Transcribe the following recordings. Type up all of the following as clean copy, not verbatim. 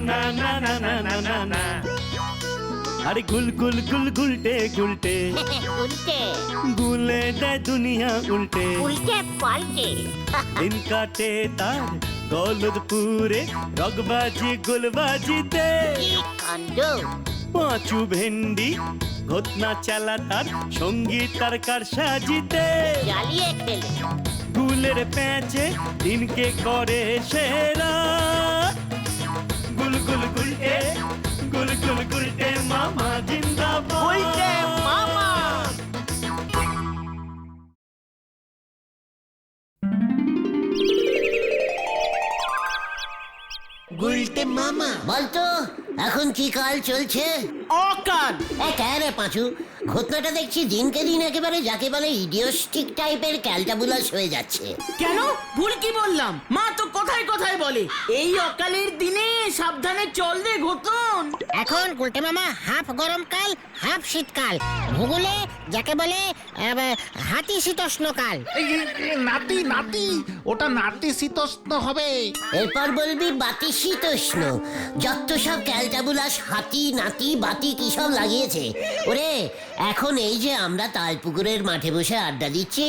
না না না না না না না। আরে গুল গুল গুল গুলটে গুলটে উল্টে গুলে দেয় দুনিয়া উল্টে। উল্টে পাল্টে দিন কাটে তার গলদপুরে রগবাজি গুলবাজিতে। কি কাণ্ড! পাঁচু ভেন্ডি ঘটনা চালা তার সঙ্গীত তার কার সাজিতে। জ্বালিয়ে খেলে গুলের প্যাচে দিনকে করে সেরা। গুল গুল গুলটে গুল গুল গুলটে মামা জিন্দাবাদ। উল্টে মামা। গুলটে মামা বলতো এখন কি কাল চলছে? অকাল। রে পাঁচু, ঘটনাটা দেখছি দিনকে দিন একেবারে যাকে বলে ইডিওস্টিক টাইপের ক্যালটাবুলাস হয়ে যাচ্ছে। কেন ভুল কি বললাম? মা তো কথায় কথায় বলে এই অকালের দিনে সাবধানে চল রে ঘটন। এখন গুলটে মামা হাফ গরমকাল হাফ শীতকাল, ভূগোলে যাকে বলে হাতি শীতোষ্ণকাল। নাতি নাতি ওটা নাতি শীতোষ্ণ হবে। এরপর বলবি বাতি শীতোষ্ণ। যত সব ক্যালটাবুলাস হাতি নাতি বাতি কি সব লাগিয়েছে। ওরে এখন এই যে আমরা তালপুকুরের মাঠে বসে আড্ডা দিচ্ছি,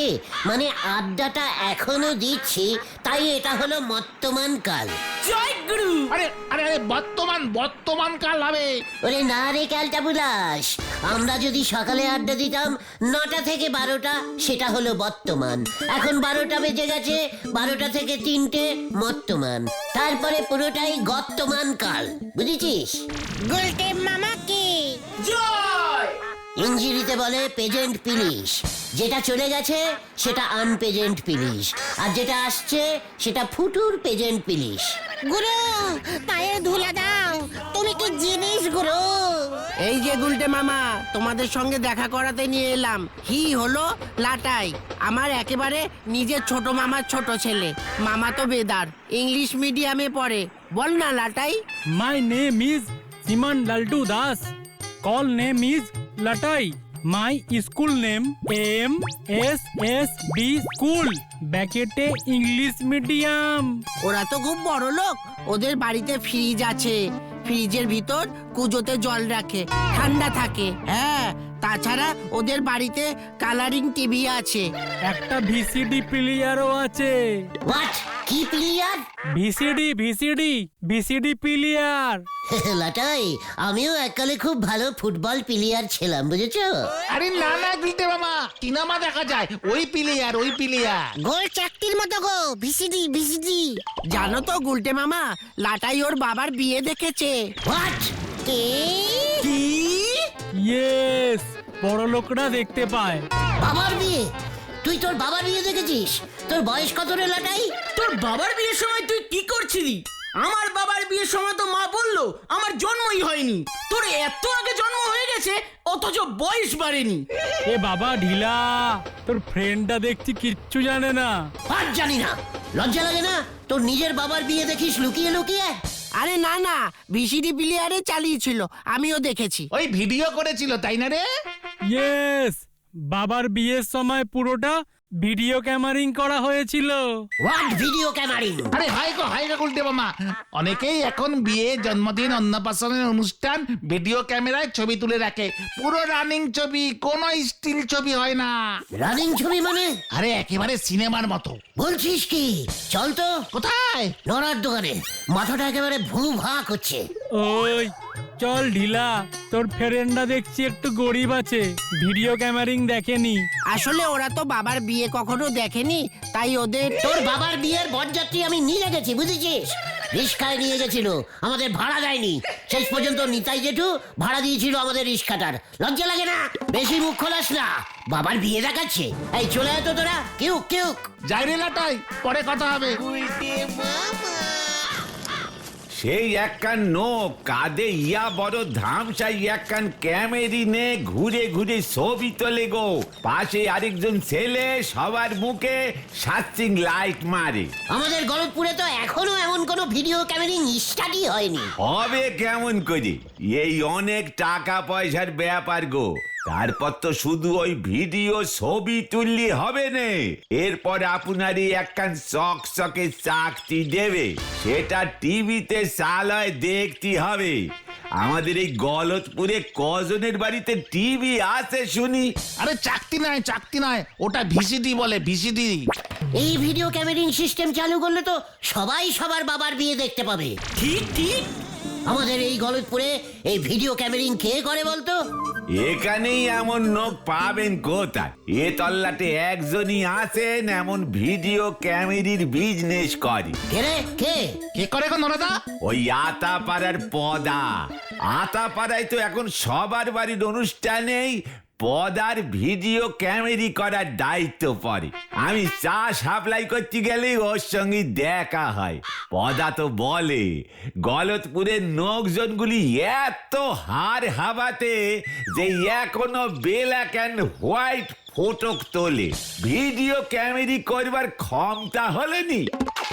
মানে আড্ডাটা এখনো দিচ্ছি, তাই এটা হলো বর্তমান কাল। জয় গুরু। আরে আরে আরে বর্তমান কাল হবে। ওরে না রে ক্যালটাবুলাস, আমরা যদি সকালে আড্ডা দিতাম 9টা থেকে 12টা, সেটা হলো বর্তমান। এখন 12টা বেজে গেছে, 12টা থেকে 3টে বর্তমান, তারপরে পুরোটাই গর্তমান কাল, বুঝেছিস? গুলটে মামা কি জয়। ইঞ্জিরিতে বলে পেজেন্ট পিলিশ। যেটা চলে গেছে সেটা আনপেজেন্ট পিলিশ, আর যেটা আসছে সেটা ফুটুর পেজেন্ট পিলিশ। গুরু পায়ে ধুলা দাও, তুমি কি জিনিস গুরু? এই যে গুলটে মামা, তোমাদের সঙ্গে দেখা করাতে নিয়ে এলাম। হি হলো লাটাই, আমার একেবারে নিজের ছোট মামার ছোট ছেলে। মামা তো বেদার, ইংলিশ মিডিয়ামে পড়ে। বল না লাটাই। My name is Siman Laltu Das. Call name is Latai. My school name MSSB School. ব্যাকেটে ইংলিশ মিডিয়াম। ওরা তো খুব বড় লোক, ওদের বাড়িতে ফ্রিজ আছে, ফ্রিজের ভিতর কুজোতে জল রাখে, ঠান্ডা থাকে। হ্যাঁ, তাছাড়া ওদের বাড়িতে কালারিং টিভি আছে। একটা ভিসিডি প্লেয়ারও আছে। হোয়াট? কি প্লেয়ার? VCD player. লাটাই, আমিও এককালে খুব ভালো ফুটবল প্লেয়ার ছিলাম, বুঝেছো? আরে না না গুলটে মামা, সিনেমা দেখা যায়, ওই প্লেয়ার। গোল চাকতির মতো গো, ভিসিডি ভিসিডি। জানো তো গুলটে মামা, লাটাই ওর বাবার বিয়ে দেখেছে। হোয়াট? কি কি? ইয়েস, বড় লোকরা দেখতে পায়। বাবার বিয়ে? তুই তোর বাবার বিয়ে দেখেছিস? তোর বয়স কত রে লাটাই? তোর বাবার বিয়ের সময় তুই কি করছিলি? আমার বাবার বিয়ের সময় তো মা বললো আমার জন্মই হয়নি। তোর এত আগে জন্ম হয়ে গেছে অথচ বয়স বাড়েনি। এ বাবা ঢিলা, তোর ফ্রেন্ডটা দেখছি কিচ্ছু জানে না। আর জানি না, লজ্জা লাগে না তোর নিজের বাবার বিয়ে দেখিস লুকিয়ে লুকিয়ে? আরে না না, ভিসিডি প্লেয়ারে চালিয়েছিল, আমিও দেখেছি। ওই ভিডিও করেছিল তাই না রে? ইয়েস, বাবার বিয়ের সময় পুরোটা ভিডিও ক্যামেরিং করা হয়েছিল। What video cameraing? আরে হাই গো গুলটে মামা, অনেকেই এখন বিয়ে, জন্মদিন, অন্নপ্রাশনের অনুষ্ঠান ভিডিও ক্যামেরায় ছবি তুলে রাখে। পুরো রানিং ছবি, কোনো স্টিল ছবি হয় না। রানিং ছবি মানে? আরে একেবারে সিনেমার মতো। বলছিস কি? চল তো। কোথায়? নড়ার দোকানে। মাথাটা একেবারে ভু ভা করছে। ওই চল ঢিলা, তোর ফ্রেন্ডরা দেখছি একটু গরিব আছে, ভিডিও ক্যামেরিং দেখেনি। আসলে ওরা তো বাবার বিয়ে কখনো দেখেনি, তাই ওদের। তোর বাবার বিয়ের বরযাত্রী আমি নিয়ে গেছি, বুঝেছিস? রিস্কায় নিয়ে গেছিল, আমাদের ভাড়া দেয়নি। শেষ পর্যন্ত নিতাই জেঠু ভাড়া দিয়েছিল আমাদের রিস্কাটার। লজ্জা লাগে না? বেশি মুখ খোলাস না, বাবার বিয়ে দেখাচ্ছে। এই চলে আয় তো তোরা, কিউক কিউক। যাই রে লাটাই, পরে কথা হবে। সেই একখান নোক কাঁধে ইয়া বড় ধামসা একখান ক্যামেরি নে ঘুরে ঘুরে ছবি তোলে গো। পাশে আরেকজন ছেলে সবার মুখে সার্চিং লাইট মারে। আমাদের গলতপুরে তো এখনো এমন কোনো ভিডিও ক্যামেরিং স্টাডি হয়নি। হবে কেমন করে? এই অনেক টাকা পয়সার ব্যাপার গো। তারপর তো শুধু ওই ভিডিও ছবি তুললি হবে না, এরপর আপনারই একখান চকচকে চাকতি দেবে, সেটা টিভিতে চালায় দেখতে হবে। আমাদের এই গলতপুরে কজনের বাড়িতে টিভি আছে শুনি? আরে চাকতি নয়, ওটা ভিসিডি বলে, ভিসিডি। এই ভিডিও ক্যামেরিং সিস্টেম চালু করলে তো সবাই সবার বাবার বিয়ে দেখতে পাবে। ঠিক ঠিক। আমাদের এই গলতপুরে এই ভিডিও ক্যামেরিং কে করে বলতো? এখানেই এমন লোক পাবেন কোথায়? এ তল্লাটে একজনই আছেন এমন ভিডিও ক্যামেরির বিজনেস করে। কে রে কে? কে করে গো নরদা? ওই আতাপাড়ার পদা। আতাপাড়ায় তো এখন সবার বাড়ির অনুষ্ঠানেই পদার ভিডিও ক্যামেরি করার দায়িত্ব পড়ে। আমি চা সাপ্লাই করতে গেলেই ওর সঙ্গে দেখা হয়। পদা তো বলে গলতপুরের লোকজনগুলি এত হার হাবাতে যে এখনো ব্ল্যাক অ্যান্ড হোয়াইট ফটোক তোলে, ভিডিও ক্যামেরি করবার ক্ষমতা হলেনি।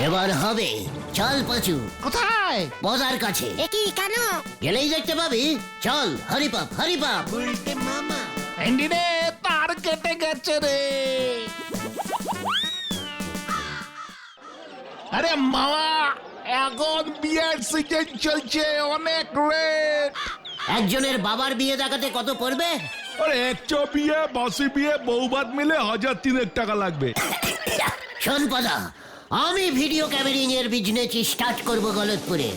এবার হবে, চল পাঁচু। কোথায়? পদার কাছে। একই কেন? গেলেই দেখতে পাবি, চল হরিপাপ হরিপাপ। এন্ডিনে তার কেটে গেছে রে। আরে মামা, এখন বিয়ের সিজন চলছে, অনেক রেট। একজনের বাবার বিয়ে দেখাতে কত পড়বে? আরে একশো বিয়ে, বাসি বিয়ে, বউভাত মিলে 1000-3 টাকা লাগবে। শোন পদা, আমি ভিডিও ক্যামেরিং এর বিজনেস স্টার্ট করব গলতপুরে।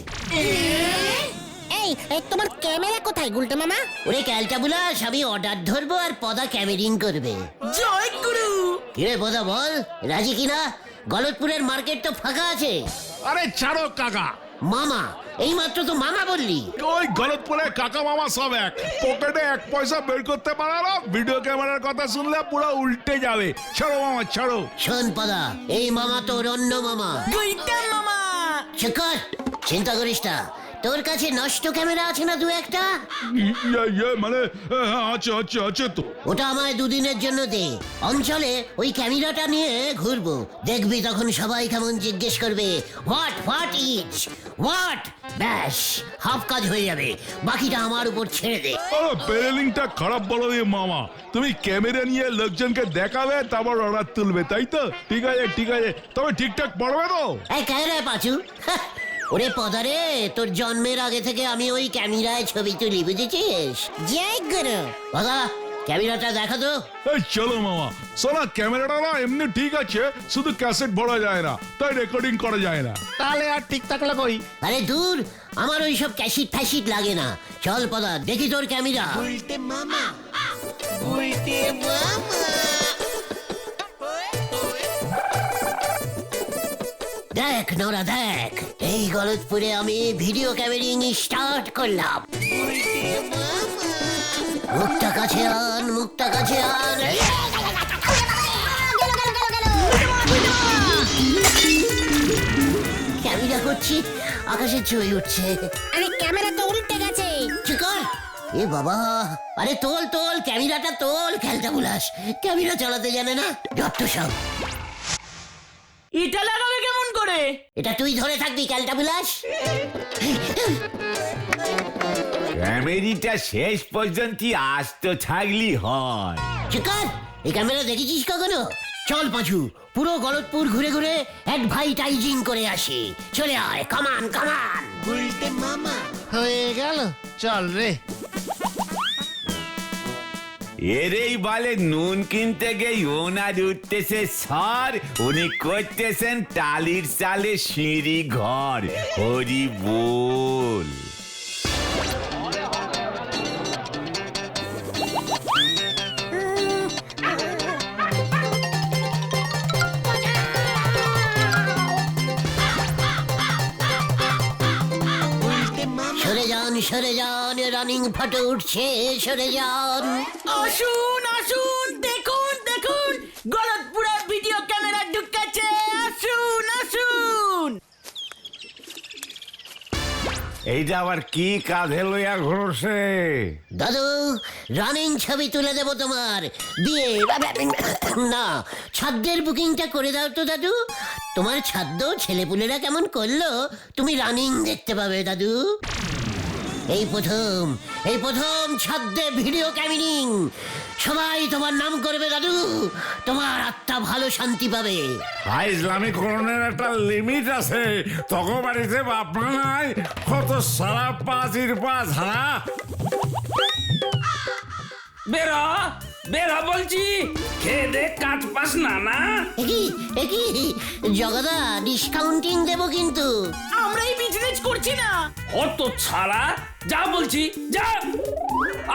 এই তোমার ক্যামেরা কোথায় গুলটে মামা? ওরে ক্যালটা বুলাস, আমি অর্ডার ধরবো আর পদা ক্যামেরিং করবে। জয় গুরু। কিরে পদা বল, রাজি কিনা? গলতপুরের মার্কেট তো ফাঁকা আছে। আরে ছাড়ো কাকা, মামা, এই মাত্র তো মামা বললি। ওই গলতপুরে কাকা মামা সব এক, পকেটে 1 পয়সা বের করতে পারে না। ভিডিও ক্যামেরার কথা শুনলে পুরো উল্টে যাবে। ছাড়ো মামা ছাড়ো। শোন পদা, এই মামা তোর অন্য মামা। গুইটা মামা। চকর, চিন্তা করিস না, তোর কাছে নষ্ট ক্যামেরা আছে না 2-1টা? মানে আছে তো। ওটা আমায় 2 দিনের জন্য দে। অঞ্চলে ওই ক্যামেরাটা নিয়ে ঘুরবো, দেখবি তখন সবাই কেমন জিজ্ঞেস করবে, হোয়াট ইজ হোয়াট। ব্যাস, হাফ কাজ হয়ে যাবে, বাকিটা আমার উপর ছেড়ে দে। আরে প্যানেলিংটা খারাপ বলো রে মামা। তুমি ক্যামেরা নিয়ে লোকজনকে দেখাবে, তারপর অর্ডার তুলবে, তাই তো? ঠিক আছে, তবে ঠিকঠাক পড়বে তো? এই কে রে পাচু? ওরে পদারে, তোর জন্মের আগে থেকে আমি ওই ক্যামেরায় ছবি তুলি, বুঝেছিস? জয় গুরু। পদা, ক্যামেরাটা দেখা তো। এই চলো মামা, শোনা ক্যামেরাটা না এমনি ঠিক আছে, শুধু ক্যাসেট ভরা যায় না, তাই রেকর্ডিং করা যায় না। তাহলে আর ঠিক থাকলে কই? আরে দূর, আমার ওই সব ক্যাসিট ফ্যাসিট লাগে না। চল পদা, দেখি তোর ক্যামেরা। দেখ নোরা দেখ, এই গলতপুরে আমি ভিডিও ক্যামেরিং স্টার্ট করলাম। মুখটা কাছে আন, মুখটা কাছে আন। ক্যামেরা করছি, আকাশে ছবি উঠছে। আরে ক্যামেরা তো উল্টে গেছে। চিকন, এ বাবা, আরে তোল ক্যামেরাটা তোল। খেলটা বুলাস, ক্যামেরা চালাতে জানে না, যত সব। এটা লাগাবে কেমন করে? এটা তুই ধরে থাকবি, ক্যালটা বুলাস। ক্যামেরিটা শেষ পর্যন্ত আসতে থাকলি হয়। চিকন, এই ক্যামেরা দেখেছিস কখনো? চল পাঁচু, পুরো গলতপুর ঘুরে ঘুরে অ্যাডভার্টাইজিং করে আসি। চলে আয়, কামান কামান। হয়ে গেল, চল রে। এরেই বলে নুন কিনতে গেই ওনার উঠতেছে সর, উনি করতেছেন টালির চালে সিঁড়ি ঘর। হরি বল। সরে যান, রানিং ফটো উঠছে, সরে যান। আসুন আসুন, দেখুন গলতপুরে ভিডিও ক্যামেরা ঢুকেছে। আসুন। এইটা আবার কি কাঁধে লইয়া ঘুরছে? দাদু, রানিং ছবি তুলে দেবো তোমার বিয়ে। না, ছাদের বুকিংটা করে দাও তো দাদু। তোমার ছাদ্য ছেলেপুলেরা কেমন করলো তুমি রানিং দেখতে পাবে দাদু। এই প্রথম এই প্রথম ছাদে ভিডিও ক্যামেরিং। সবাই তোমার নাম করবে দাদু, তোমার আত্মা ভালো শান্তি পাবে। ভাই ইসলামিক করণের একটা লিমিট আছে। তখন বাড়িতে বাপ মা নাই, কত সারা পাঁচির পাঁচ হারা। বেরা বেরা বলছি, খেয়ে দে কাজ পাস না না। একই জগদা ডিসকাউন্টিং দেবো কিন্তু। আমরা এই বিজনেস করছি না। অত ছাড়া যা বলছি যা।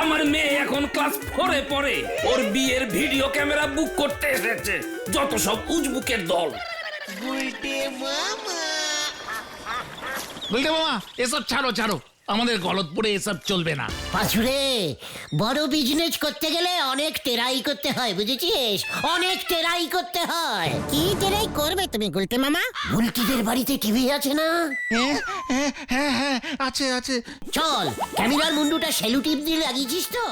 আমার মেয়ে এখন ক্লাস 4-এ পড়ে, ওর বিয়ের ভিডিও ক্যামেরা বুক করতে এসেছে যত সব উজবুকের দল। গুলটে মামা এসব ছাড়ো ছাড়ো, আমাদের গলতপুরে এসব চলবে না। পাঁচুরে, বড় বিজনেস করতে গেলে অনেক টেরাই করতে হয়, বুঝেছিস? অনেক টেরাই করতে হয়। কি টেরাই করবে তুমি গুলটে মামা? বুলটিদের বাড়িতে টিভি আছে না? হ্যাঁ আছে আছে। চল, ক্যামেরার মুন্ডুটা সেলুটিপ দিয়ে লাগিয়েছিস তো?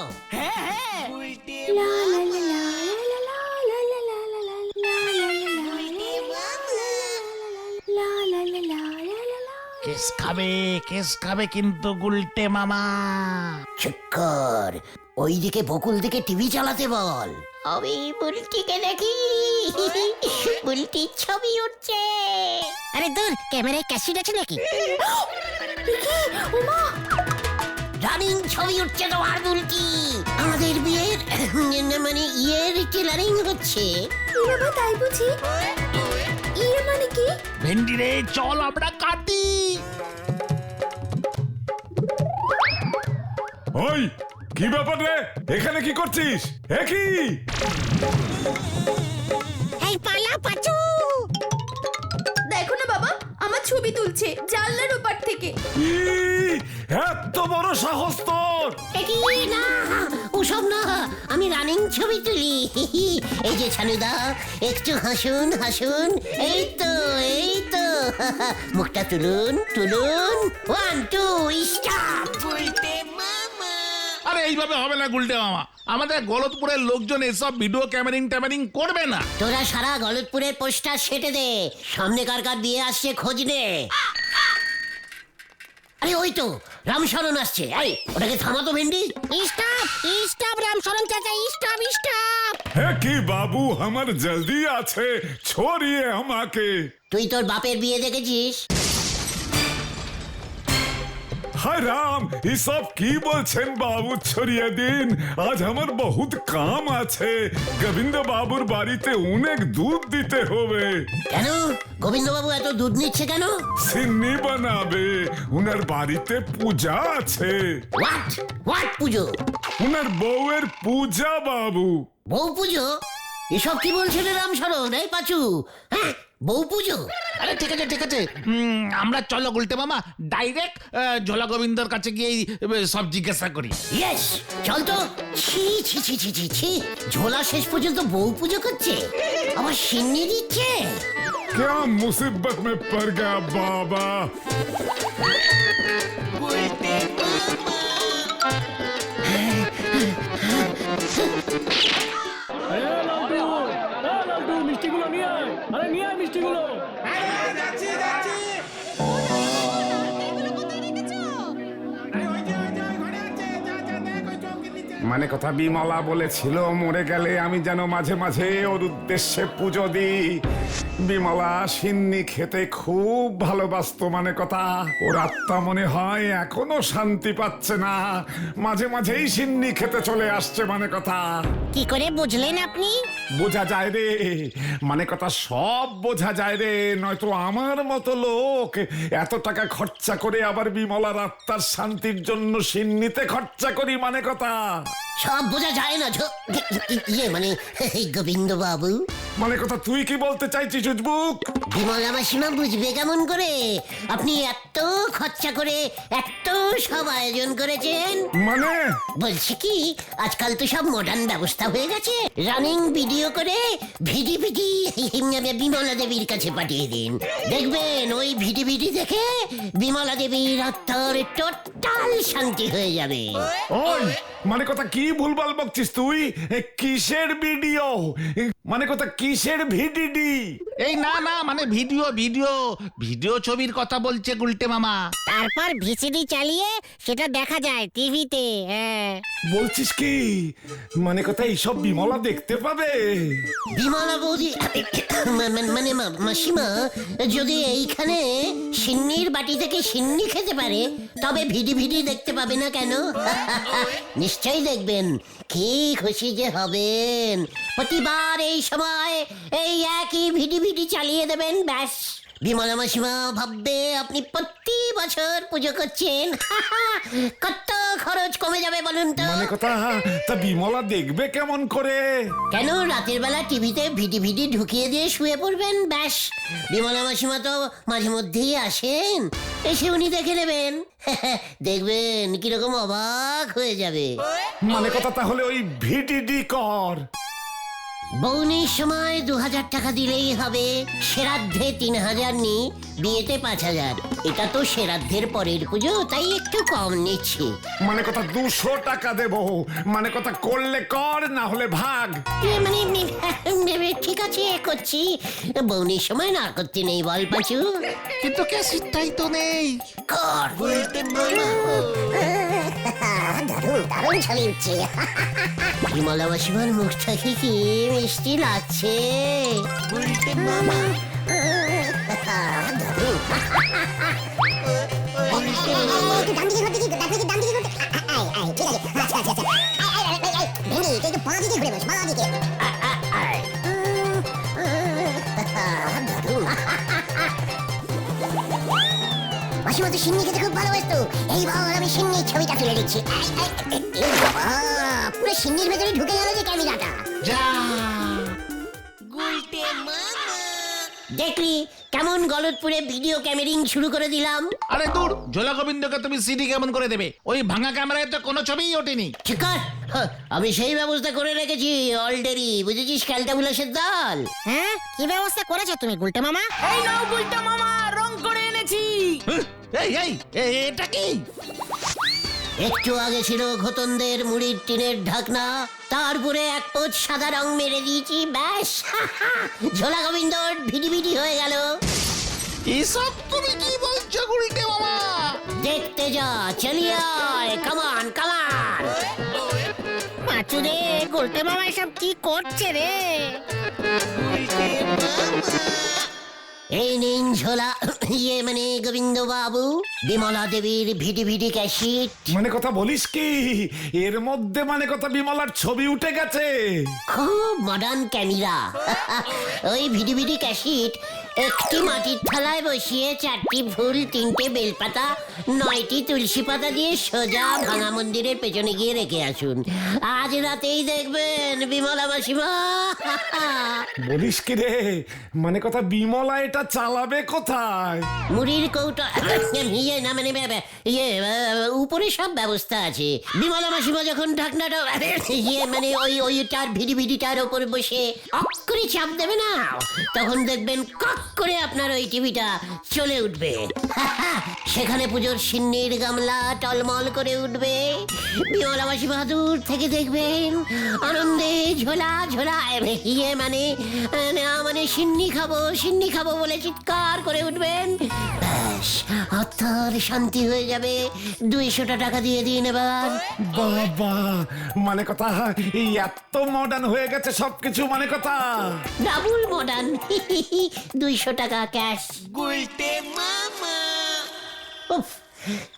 কেস খাবে কিন্তু গুলটে মামা। চুপ কর, ওইদিকে বকুল দিকে টিভি চালাতে বল। আমি বুলটিকে দেখি, বুলটির ছবি উঠছে। আরে দূর, ক্যামেরায় ক্যাসেট আছে নাকি? রানিং ছবি উঠছে তোমার বুলটি। আমাদের বিয়ের মানে ইয়ের টেলারিং হচ্ছে। তাই বুঝি? মানে কি? ভেন্ডি রে, চল আমরা কাটি। ওই কি ব্যাপার রে, এখানে কি করছিস? কি এই পালা পাচু, দেখো না বাবা, আমার ছবি তুলছে জানলার ওপার থেকে। এত বড় সাহস তোর! একই না, ওসব না, আমি রানিং ছবি তুলি। এই যে ছানুদা, একটু হাসুন হাসুন। এই তো মুখটা তুলুন তুলুন। 1 2 স্টার্ট। আরে এইভাবে হবে না গুলটে মামা, আমাদের গলতপুরের লোকজন এসব ভিডিও ক্যামেরিং করবে না। তোরা সারা গলতপুরের পোস্টার সেটে দে, সামনে কার কার বিয়ে আসছে খোঁজ নে। আরে ওই তো রামশরণ আসছে, এই ওটাকে থামাতো ভেন্ডি। স্টপ স্টপ রামশরণ চাচা, স্টপ স্টপ। কি বাবু, আমার জলদি আছে, ছড়িয়ে আমাকে। তুই তোর বাপের বিয়ে দেখেছিস? হায় রাম, এসব কি বলছেন বাবু, ছড়িয়ে দিন। আজ আমার বহুত কাম আছে, গোবিন্দ বাবুর বাড়িতে অনেক দুধ দিতে হবে। কেন গোবিন্দবাবু এত দুধ নিচ্ছে কেন? সিন্নি বানাবে, উনার বাড়িতে পূজা আছে। হোয়াট পুজো? উনার বউয়ের পূজা বাবু। বউ পুজো? এসব কি বলছে রে রামশরণ? এই পাচু, হ্যাঁ বউ পুজো? আরে ঠিক আছে, আমরা চলো গুলটে মামা, ডাইরেক্ট ঝোলা গোবিন্দর কাছে গিয়ে সব জিজ্ঞাসা করি। ইয়েস, চল তো। ছি ছি ছি ছি ছি ছি, ঝোলা শেষ পর্যন্ত বউ পুজো করছে, আবার সিন্নি দিচ্ছে। क्या मुसीबत में पड़ गया बाबा। মিষ্টিগুলো নিয়ে আয়, আরে নিয়ে আয় মিষ্টিগুলো। মানে কথা বিমলা বলেছিল মরে গেলে আমি যেন মাঝে মাঝে ওর উদ্দেশ্যে পুজো দিই। বিমলা সিন্নি খেতে খুব ভালোবাসতো, মানে কথা ওর আত্মা মনে হয় এখনো শান্তি পাচ্ছে না, মাঝে মাঝেই সিন্নি খেতে চলে আসছে, মানে কথা। কি করে বুঝলেন আপনি? বোঝা যায় রে, মানে কথা সব বোঝা যায় রে, নয়তো আমার মতো লোক এত টাকা খরচা করে আবার বিমলার আত্মার শান্তির জন্য সিন্নিতে খরচা করি, মানে কথা। সব বোঝা যায় না ইয়ে মানে গোবিন্দ বাবু। মানে কথা তুই কি বলতে চাইছিস উজবুক? বিমলা মাসিমা বুঝবে কেমন করে? আপনি এত খরচা করে এত সব আয়োজন করেছেন। মানে বলছি কি, আজকাল তো সব মডার্ন ব্যবস্থা হয়ে গেছে। রানিং ভিডিও করে ভিডি বিমলা দেবীর কাছে পাঠিয়ে দিন, দেখবেন ওই ভিডি দেখে বিমলা দেবীর আত্মার টোটাল শান্তি হয়ে যাবে। ওই মানে কথা কি ভুলভাল বকছিস তুই? কিসের ভিডিও? মানে কথা কিসের ভিডিডি? এই না না মানে ভিডিও ভিডিও ভিডিও ছবির কথা বলছে গুলটে মামা। তারপর ভিসিডি চালিয়ে সেটা দেখা যায় টিভিতে। হ্যাঁ, বলছিস কি মানে কথা এইসব বিমলা দেখতে পাবে? বিমলা বৌদি মানে মাসিমা যদি এইখানে সিন্নির বাটি থেকে সিন্নি খেতে পারে তবে ভিডি ভিডি দেখতে পাবে না কেন? নিশ্চয়ই দেখবেন, কি খুশি যে হবেন। প্রতিবার এই সময় এই একই ভিডি ভিডি চালিয়ে দেবেন, ব্যাস বিমলা মাসিমা ভাববে আপনি প্রতি বছর পুজো করছেন। কত খরচ কমে যাবে বলুন তো? মানে কথা তা বিমলা দেখবে কেমন করে? কেন, রাতের বেলা টিভিতে ভিডি ভিডি ঢুকিয়ে দিয়ে শুয়ে পড়বেন, ব্যাস। বিমলা মাসিমা তো মাঝে মধ্যেই আসেন, এসে উনি দেখে নেবেন। দেখবেন কিরকম অবাক হয়ে যাবে। মানে কথা তাহলে ওই ভিডিডি কর। বৌনির সময় 2000 টাকা দিলেই হবে, শ্রাদ্ধে 3000 নি, বিয়েতে 5000। এটা তো শ্রাদ্ধের পরের পুজো, তাই একটু কম নিচ্ছি। মানে কথা 200 টাকা দেবো। মানে কথা করলে কর, না হলে ভাগ। মানে ঠিক আছে করছি, বৌনির সময় না করতে নেই বল পাচু। কিন্তু ক্যাসেটটাই তো নেই। কর দারুণ চালিয়েছে। বিমলা মাসিমার মুখটা কি মিষ্টি লাগছে। মাসিমা তো সিন্নি খেতে খুব ভালোবাসতো। এইবার আমি সিন্নির ছবিটা তুলে দিচ্ছি। পুরো সিন্নির ভেতরে ঢুকে গেল যে ক্যামেরাটা। দেখলি কেমন গলতপুরে ভিডিও ক্যামেরিং শুরু করে দিলাম। আরে দূর, ঝোলা গোবিন্দকে তুমি সিডি কেমন করে দেবে? ওই ভাঙা ক্যামেরায় তো কোনো ছবিই ওঠেনি। ঠিক আছে, আমি সেই ব্যবস্থা করে রেখেছি অলরেডি, বুঝেছিস ক্যালটাবুলাসের দল। হ্যাঁ, কি ব্যবস্থা করেছো তুমি গুলটে মামা? এই নাও গুলটা মামা, রং করে এনেছি। এটা কি? একটু আগে ছিল ঘতনদের মুড়ির টিনের ঢাকনা, তারপরে এক পোচ সাদা রং মেরে দিয়েছি, ব্যাস। ঝোলা গোবিন্দ ভিডি ভিডি হয়ে গেল। এসব তুমি কি বলছো গুলটে মামা? দেখতে যা, চালিয়ে আয়, কামান কামান। পাঁচু রে, গুলটে মামা এসব কি করছে রে? এই নিন ঝোলা, মানে গোবিন্দ বাবু, বিমলা দেবীর ভিডি ভিডি ক্যাসেট। মানে কথা বলিস কি এর মধ্যে মানে কথা বিমলার ছবি উঠে গেছে? খুব মডার্ন ক্যামেরা। ওই ভিডি ভিডি ক্যাসেট একটি মাটির থালায় বসিয়ে 4টি ফুল, 3টে বেলপাতা, 9টি তুলসী পাতা দিয়ে সোজা ভাঙা মন্দিরের পেছনে গিয়ে রেখে আসুন। আজ রাতেই দেখবেন বিমলা মাসিমা। বলিস কি রে, মানে কথা বিমলা এটা চালাবে কোথায়? মুড়ির কৌটো না মানে উপরে সব ব্যবস্থা আছে। বিমলা মাসিমা যখন ঢাকনাটা মানে ওইটার ভিডি ভিডিটার ওপর বসে অক করে চাপ দেবে না, তখন দেখবেন কক করে আপনার ওই টিভিটা চলে উঠবে। সেখানে পুজোর সিন্নির গামলা টলমল করে উঠবে। বিমলা মাসিমা দূর থেকে দেখবেন আনন্দে ঝোলা ঝোলা মানে সিন্নি খাবো বলে চিৎকার করে উঠবেন। ব্যাস, আত্মার শান্তি হয়ে যাবে। 200 টাকা দিয়ে দিন এবার। বাবা, মানে কথা এই এত মডার্ন হয়ে গেছে সবকিছু। মানে কথা ডাবল মডার্ন। 200 টাকা ক্যাশ। উফ,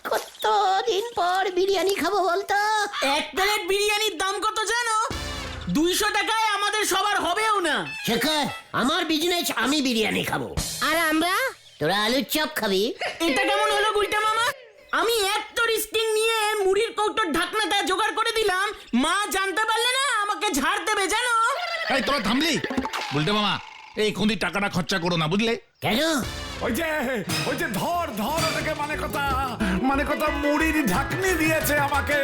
কতদিন পর বিরিয়ানি খাবো বলতো। এক প্লেট বিরিয়ানির দাম কত জানো? 200 টাকায় আমাদের সবার হবেও না। শেখর, আমার বিজনেস, আমি বিরিয়ানি খাবো। আর আমরা? তোরা আলুর চপ খাবি। এটা কেমন হলো গুলটা মামা? আমি এত রিস্কিং নিয়ে মুড়ির কৌটোর ঢাকনাটা জোগাড় করে দিলাম, মা জানতে পারলে না আমাকে ঝাড় দেবে জানো। এই তোরা থামলি? গুলটে মামা, এই খুঁদি টাকাটা খরচা করো না, বুঝলে? কেন? ওই যে ধর ওটাকে। মানে কথা মুড়ির ঢাকনি দিয়েছে আমাকে।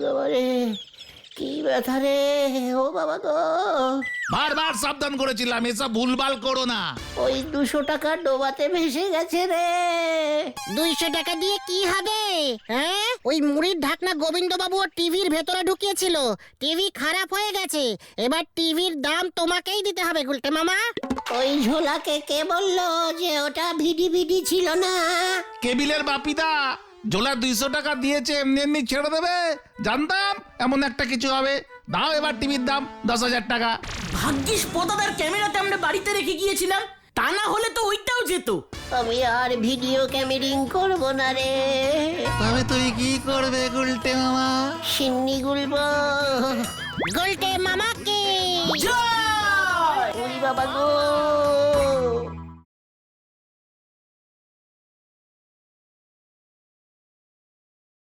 বাবা রে, কি ব্যথা রে, ও বাবা গো। বারবার সাবধান করেছিলাম এসব ভুলভাল করো না। ওই 200 টাকা ডোবাতে ভেসে গেছে রে। 200 টাকা দিয়ে কি হবে? হ্যাঁ, ওই মুড়ির ঢাকনা গোবিন্দবাবু ওর টিভির ভেতরে ঢুকিয়েছিল। টিভি খারাপ হয়ে গেছে, এবার টিভির দাম তোমাকেই দিতে হবে গুলটে মামা। ওই ঝোলাকে কে বললো যে ওটা ভিডি ভিডি ছিল না? কেবিলের বাপিদা ঝোলা 200 টাকা দিয়েছে, এমনি এমনি ছেড়ে দেবে? জানতাম এমন একটা কিছু হবে। দাও এবার টিভির দাম 10,000 টাকা। ভাগ্যিস পদাদার ক্যামেরাতে আমরা বাড়িতে রেখে গিয়েছিলাম, তা না হলে তো ওইটাও যেত। আমি আর ভিডিও ক্যামেরিং করবো না রে। তবে তুই কি করবে গুলটে মামা? সিন্নি গুলবো। গুলটে মামাকে জয়! ওই বাবা গো।